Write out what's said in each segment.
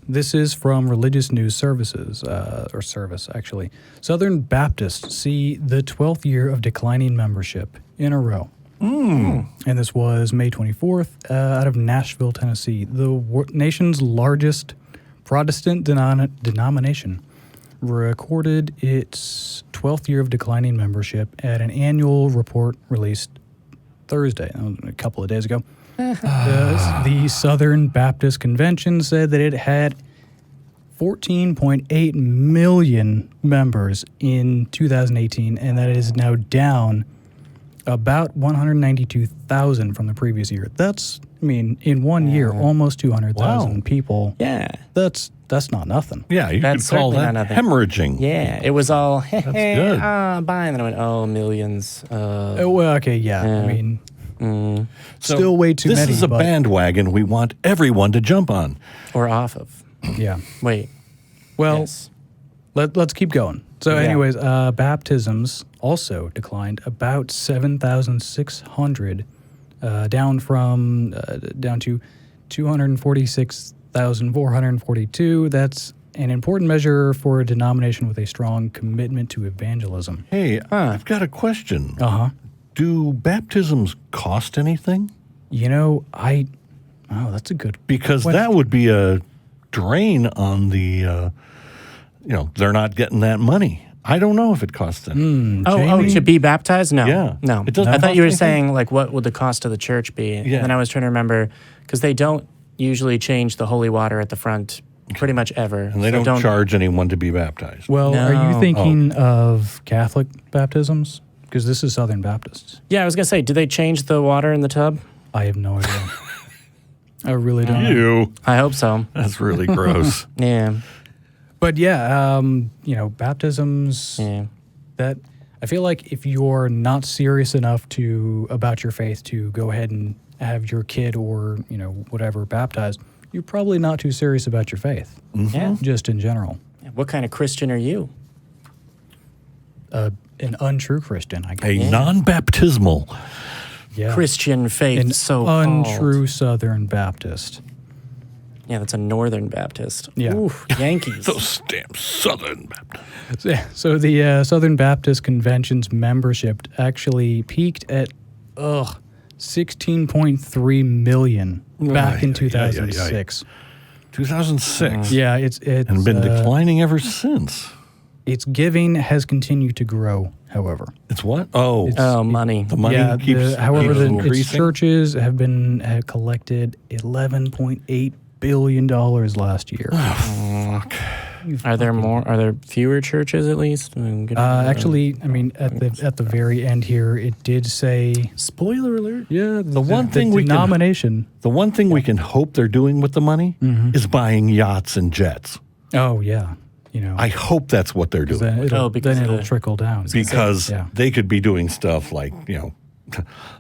This is from Religious News Services, or Service, actually. Southern Baptists see the 12th year of declining membership in a row. And this was May 24th out of Nashville, Tennessee. The nation's largest Protestant denomination recorded its 12th year of declining membership at an annual report released Thursday, a couple of days ago. The Southern Baptist Convention said that it had 14.8 million members in 2018, and that it is now down about 192,000 from the previous year. That's, I mean, in 1 year, almost 200,000 people. Yeah. That's not nothing. Yeah, you could call that hemorrhaging. Yeah, it was all, That's good. bye, and then I went, millions. Well, okay, yeah. I mean, still way too this many. This is a bandwagon we want everyone to jump on. Or off of. Yeah. Wait. Well, Yes. let's keep going. So Yeah. anyways, baptisms also declined about 7,600, down to 246,442. That's an important measure for a denomination with a strong commitment to evangelism. Hey, I've got a question. Uh-huh. Do baptisms cost anything? You know, that's a good Because question. that would be a drain on the, they're not getting that money. I don't know if it costs anything. To be baptized? No. Yeah. No. It doesn't I thought cost you were anything? saying, like, what would the cost of the church be? Yeah. And then I was trying to remember, because they don't usually change the holy water at the front pretty much ever. And they don't charge anyone to be baptized. Well, are No. you thinking of Catholic baptisms? Because this is Southern Baptists. Yeah, I was going to say, do they change the water in the tub? I have no idea. I really don't know. Ew. I hope so. That's really gross. Yeah. But yeah, baptisms, Yeah. that I feel like if you're not serious enough about your faith to go ahead and have your kid or, whatever baptized, you're probably not too serious about your faith, Yeah. just in general. What kind of Christian are you? An untrue Christian, I guess. A non-baptismal. Yeah. Christian faith, An so untrue Southern Baptist. Yeah, that's a Northern Baptist. Yeah. Oof, Yankees. Those damn Southern Baptists. So the Southern Baptist Convention's membership actually peaked at 16.3 million back in 2006. 2006. Yeah, it's And been declining ever since. Its giving has continued to grow, however. It's what? Oh, money. the money Yeah, keeps its increasing. churches have collected $11.8 billion last year. Are there more? Are there fewer churches at least? Actually, I mean, at the very end here, it did say, spoiler alert. yeah, The one thing we can hope they're doing with the money is buying yachts and jets. Oh yeah, I hope that's what they're doing. then it'll, because then of it'll the- trickle down. Because Yeah. they could be doing stuff like,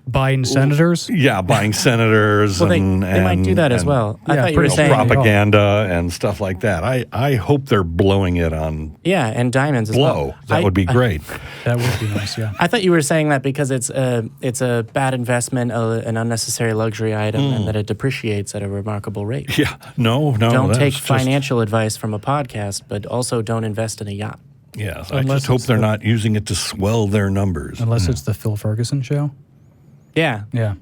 Buying senators. buying senators Well, they and might do that as well. I yeah, thought you were pretty saying propaganda and stuff like that. I hope they're blowing it on and diamonds as blow. well. That would be great. That would be nice. Yeah. I thought you were saying that because it's a bad investment, an unnecessary luxury item, and that it depreciates at a remarkable rate. Yeah. No. Don't that's take just- financial advice from a podcast, but also don't invest in a yacht. Yes. I Unless just hope it's they're not using it to swell their numbers. Unless it's the Phil Ferguson show. Yeah. Yeah.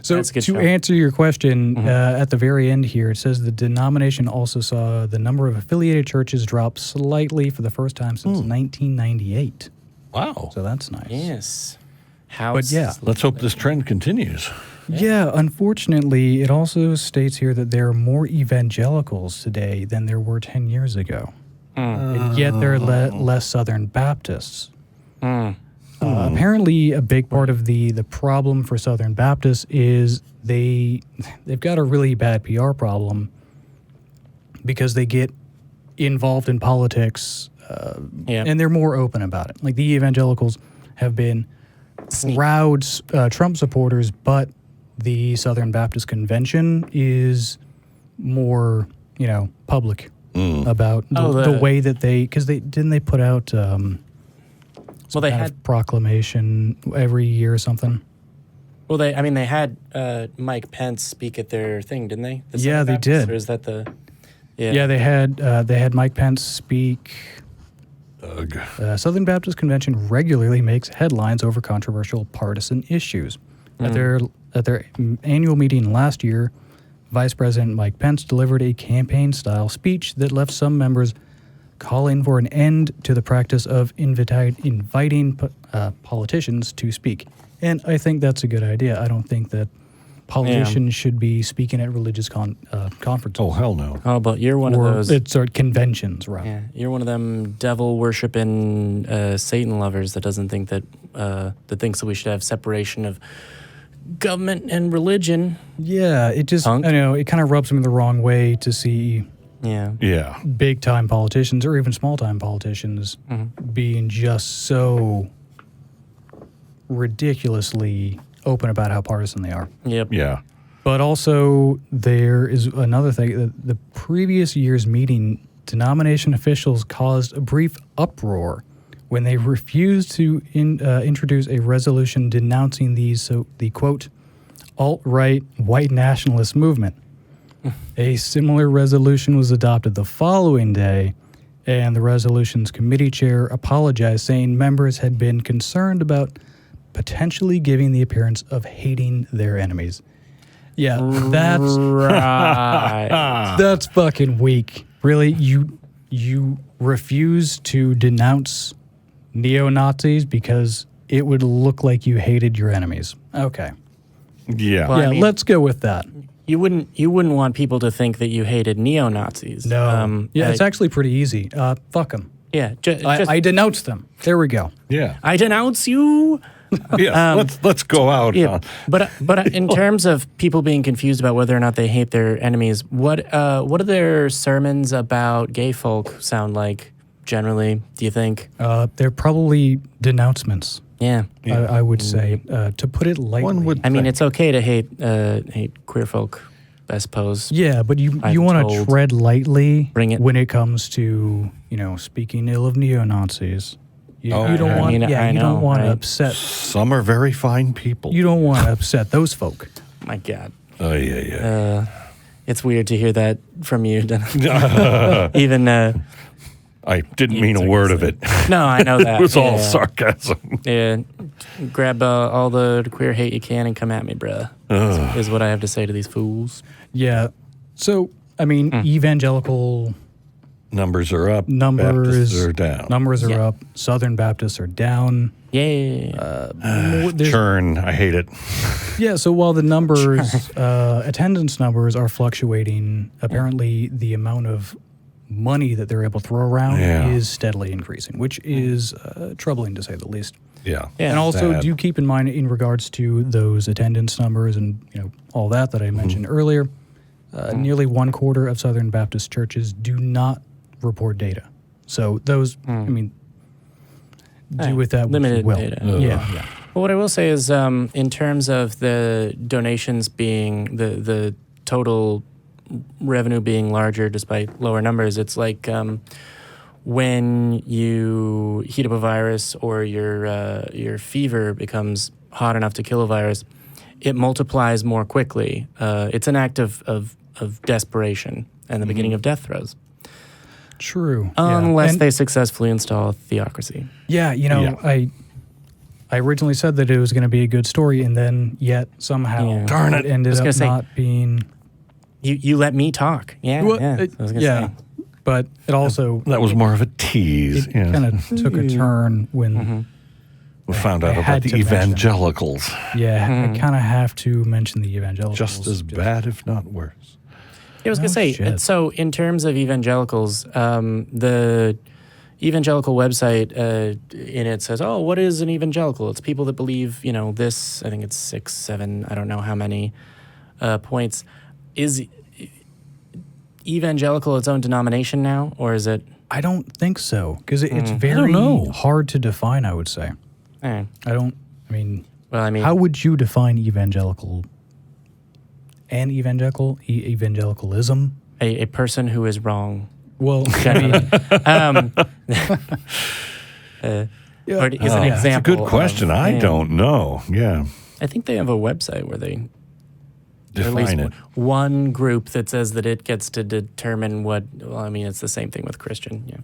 So That's a good to show. answer your question, at the very end here, it says the denomination also saw the number of affiliated churches drop slightly for the first time since 1998. Wow. So that's nice. Yes. But yeah. Let's hope this trend continues. Yeah, unfortunately, it also states here that there are more evangelicals today than there were 10 years ago. And yet there are less Southern Baptists. Apparently, a big part of the problem for Southern Baptists is they've got a really bad PR problem because they get involved in politics and they're more open about it. Like the evangelicals have been proud Trump supporters, but the Southern Baptist Convention is more, public about the way that because they put out They kind had of proclamation every year or something. Well, they had Mike Pence speak at their thing, didn't they? The Yeah, Southern they Baptists? did. Or is that the? Yeah, they had Mike Pence speak. Southern Baptist Convention regularly makes headlines over controversial partisan issues. At their annual meeting last year, Vice President Mike Pence delivered a campaign-style speech that left some members calling for an end to the practice of inviting politicians to speak. And I think that's a good idea. I don't think that politicians should be speaking at religious conferences. Oh, hell no. Oh, but you're one of those. It's conventions, right? Yeah, you're one of them devil-worshipping Satan lovers that doesn't think that thinks that we should have separation of government and religion. Yeah, it just it kind of rubs me the wrong way to see big time politicians or even small time politicians being just so ridiculously open about how partisan they are. Yep. Yeah. But also there is another thing. The previous year's meeting, denomination officials caused a brief uproar when they refused to introduce a resolution denouncing the quote, alt-right white nationalist movement. A similar resolution was adopted the following day, and the resolution's committee chair apologized, saying members had been concerned about potentially giving the appearance of hating their enemies. Yeah, that's right. That's fucking weak. Really, you refuse to denounce neo-Nazis because it would look like you hated your enemies. Okay. Yeah. Well, Yeah, I mean, let's go with that. You wouldn't want people to think that you hated neo-Nazis. No. It's actually pretty easy. Fuck them. Yeah. I denounce them. There we go. Yeah. I denounce you. Yeah. Let's go out. Yeah, but in terms of people being confused about whether or not they hate their enemies, what do their sermons about gay folk sound like generally? Do you think? They're probably denouncements. Yeah. I would say, to put it lightly. One would I mean, it's okay to hate queer folk, I suppose. Yeah, but you I'm want to told. tread lightly Bring it. when it comes to speaking ill of neo-Nazis. You don't I want mean, I you know, don't want right? to upset. Some are very fine people. You don't want to upset those folk. My God. Oh, yeah. It's weird to hear that from you, Denis. Even I didn't mean a word of it. no, I know that. It was all Yeah. sarcasm. Yeah, grab all the queer hate you can and come at me, bruh. Is what I have to say to these fools. Yeah. So I mean, evangelical Numbers are up. numbers Baptists are down. Numbers are Yeah. up. Southern Baptists are down. Yeah. Churn. I hate it. Yeah, so while the numbers, attendance numbers are fluctuating, apparently the amount of money that they're able to throw around is steadily increasing, which is troubling to say the least. Yeah. Yeah. And also, Sad. do keep in mind in regards to those attendance numbers and all that I mentioned earlier, nearly 1/4 of Southern Baptist churches do not report data. So those, I mean, do with that what you limited will. data. Yeah. Well, what I will say is, in terms of the donations being the total revenue being larger despite lower numbers, it's like when you heat up a virus or your fever becomes hot enough to kill a virus, it multiplies more quickly. It's an act of desperation and the beginning of death throes. True. Unless And- they successfully install theocracy. Yeah, I originally said that it was going to be a good story, and then yet somehow Yeah. Darn it. ended I was up gonna say- not being. You let me talk. Yeah, Well, yeah. I was gonna say. but it also That was more of a tease. it kind of took a turn when We found I out had about the to mention it. evangelicals. I kind of have to mention the evangelicals. Just as bad, if not worse. I was going to say, shit. so in terms of evangelicals, the evangelical website in it says, oh, what is an evangelical? It's people that believe, this, I think it's 6, 7, I don't know how many points. Is evangelical its own denomination now, or is it? I don't think so because it's don't very know. hard to define. I would say. eh, I mean, well, I mean, how would you define evangelical? And evangelicalism? a person who is wrong. Well, Generally. Or is an That's a example. good question. I don't know. Yeah. I think they have a website where they at least define it. one group that says that it gets to determine what. Well, I mean, it's the same thing with Christian. Yeah.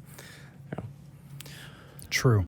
True.